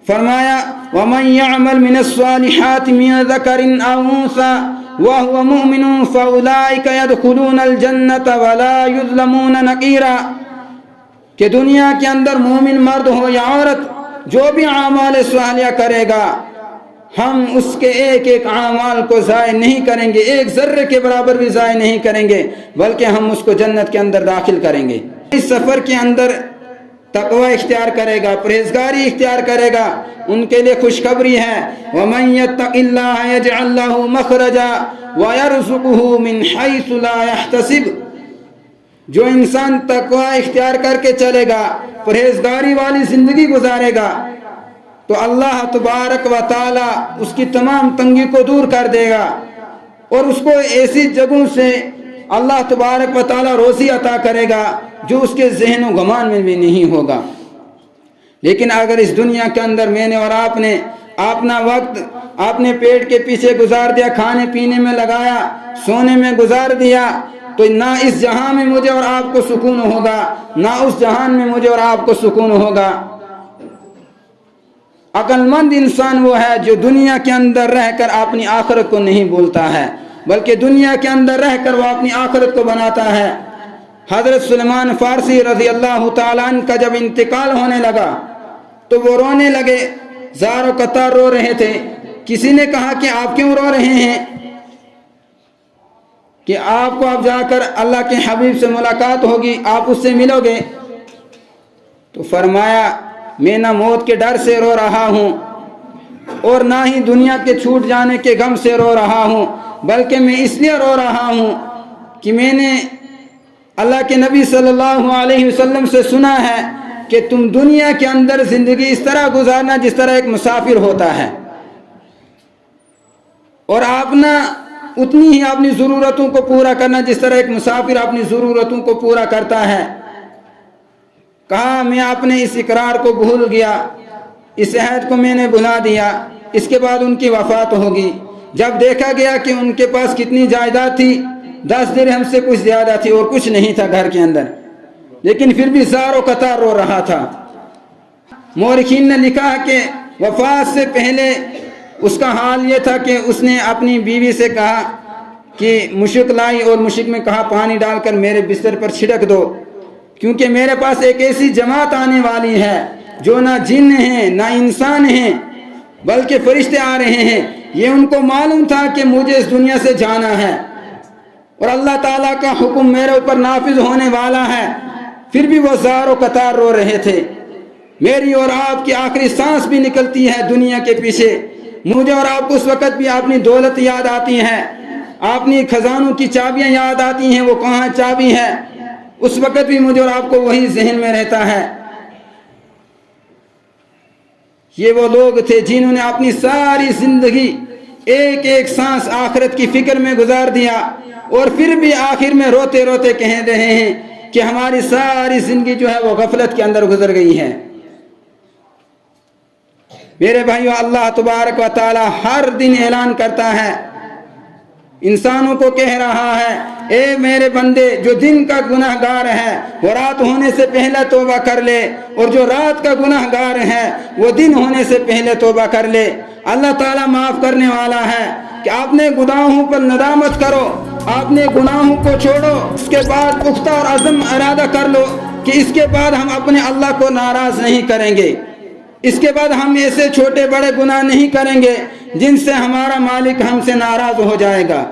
فرمایا وَمَن يَعْمَلْ مِنَ الصَّالِحَاتِ مِن ذَكَرٍ أَوْ أُنثَىٰ وَهُوَ مُؤْمِنٌ فَأُولَٰئِكَ يَدْخُلُونَ الْجَنَّةَ وَلَا يُظْلَمُونَ نَقِيرًا کہ دنیا کے اندر مومن مرد ہو یا عورت جو بھی اعمال صالحہ کرے گا ہم اس کے ایک ایک اعمال کو ضائع نہیں کریں گے، ایک ذرے کے برابر بھی ضائع نہیں کریں گے، بلکہ ہم اس کو جنت کے اندر داخل کریں گے۔ اس سفر کے اندر تقوی اختیار کرے گا، پرہیزگاری اختیار کرے گا، ان کے لیے خوشخبری ہے وَمَن يَتَّقِ اللَّهَ يَجْعَل لَّهُ مَخْرَجًا وَيَرْزُقْهُ مِنْ حَيْثُ لَا يَحْتَسِبُ۔ جو انسان تقوی اختیار کر کے چلے گا، پرہیزگاری والی زندگی گزارے گا، تو اللہ تبارک و تعالی اس کی تمام تنگی کو دور کر دے گا اور اس کو ایسی جگہوں سے اللہ تبارک و تعالی روزی عطا کرے گا جو اس کے ذہن و گمان میں بھی نہیں ہوگا۔ لیکن اگر اس دنیا کے اندر میں نے اور آپ نے اپنا وقت اپنے پیٹ کے پیچھے گزار دیا، کھانے پینے میں لگایا، سونے میں گزار دیا، تو نہ اس جہاں میں مجھے اور آپ کو سکون ہوگا، نہ اس جہان میں مجھے اور آپ کو سکون ہوگا۔ عقل مند انسان وہ ہے جو دنیا کے اندر رہ کر اپنی آخرت کو نہیں بھولتا ہے، بلکہ دنیا کے اندر رہ کر وہ اپنی آخرت کو بناتا ہے۔ حضرت سلمان فارسی رضی اللہ تعالیٰ عنہ کا جب انتقال ہونے لگا تو وہ رونے لگے، زار و قطار رو رہے تھے۔ کسی نے کہا کہ آپ کیوں رو رہے ہیں؟ کہ آپ کو اب جا کر اللہ کے حبیب سے ملاقات ہوگی، آپ اس سے ملو گے۔ تو فرمایا میں نہ موت کے ڈر سے رو رہا ہوں اور نہ ہی دنیا کے چھوٹ جانے کے غم سے رو رہا ہوں، بلکہ میں اس لیے رو رہا ہوں کہ میں نے اللہ کے نبی صلی اللہ علیہ وسلم سے سنا ہے کہ تم دنیا کے اندر زندگی اس طرح گزارنا جس طرح ایک مسافر ہوتا ہے، اور آپ نہ اتنی ہی اپنی ضرورتوں کو پورا کرنا جس طرح ایک مسافر اپنی ضرورتوں کو پورا کرتا ہے۔ کہا میں اپنے اس اقرار کو بھول گیا، اس عہد کو میں نے بھلا دیا۔ اس کے بعد ان کی وفات ہوگی۔ جب دیکھا گیا کہ ان کے پاس کتنی جائیداد تھی، 10 درہم سے کچھ زیادہ تھی اور کچھ نہیں تھا گھر کے اندر، لیکن پھر بھی زار و قطار رو رہا تھا۔ مورخین نے لکھا کہ وفات سے پہلے اس کا حال یہ تھا کہ اس نے اپنی بیوی سے کہا کہ مشک لائی اور مشک میں کہا پانی ڈال کر میرے بستر پر چھڑک دو، کیونکہ میرے پاس ایک ایسی جماعت آنے والی ہے جو نہ جن ہیں نہ انسان ہیں بلکہ فرشتے آ رہے ہیں۔ یہ ان کو معلوم تھا کہ مجھے اس دنیا سے جانا ہے اور اللہ تعالیٰ کا حکم میرے اوپر نافذ ہونے والا ہے، پھر بھی وہ زار و قطار رو رہے تھے۔ میری اور آپ کی آخری سانس بھی نکلتی ہے دنیا کے پیچھے، مجھے اور آپ کو اس وقت بھی اپنی دولت یاد آتی ہے، اپنی خزانوں کی چابیاں یاد آتی ہیں، وہ کہاں چابی ہے، اس وقت بھی مجھے اور آپ کو وہی ذہن میں رہتا ہے۔ یہ وہ لوگ تھے جنہوں نے اپنی ساری زندگی ایک ایک سانس آخرت کی فکر میں گزار دیا، اور پھر بھی آخر میں روتے روتے کہہ رہے ہیں کہ ہماری ساری زندگی جو ہے وہ غفلت کے اندر گزر گئی ہے۔ میرے بھائیو، اللہ تبارک و تعالی ہر دن اعلان کرتا ہے، انسانوں کو کہہ رہا ہے اے میرے بندے جو دن کا گناہ گار ہے وہ رات ہونے سے پہلے توبہ کر لے، اور جو رات کا گناہ گار ہے وہ دن ہونے سے پہلے توبہ کر لے۔ اللہ تعالیٰ معاف کرنے والا ہے کہ آپ نے گناہوں پر ندامت کرو، آپ نے گناہوں کو چھوڑو، اس کے بعد پختہ اور عزم ارادہ کر لو کہ اس کے بعد ہم اپنے اللہ کو ناراض نہیں کریں گے، اس کے بعد ہم ایسے چھوٹے بڑے گناہ نہیں کریں گے جن سے ہمارا مالک ہم سے ناراض ہو جائے گا۔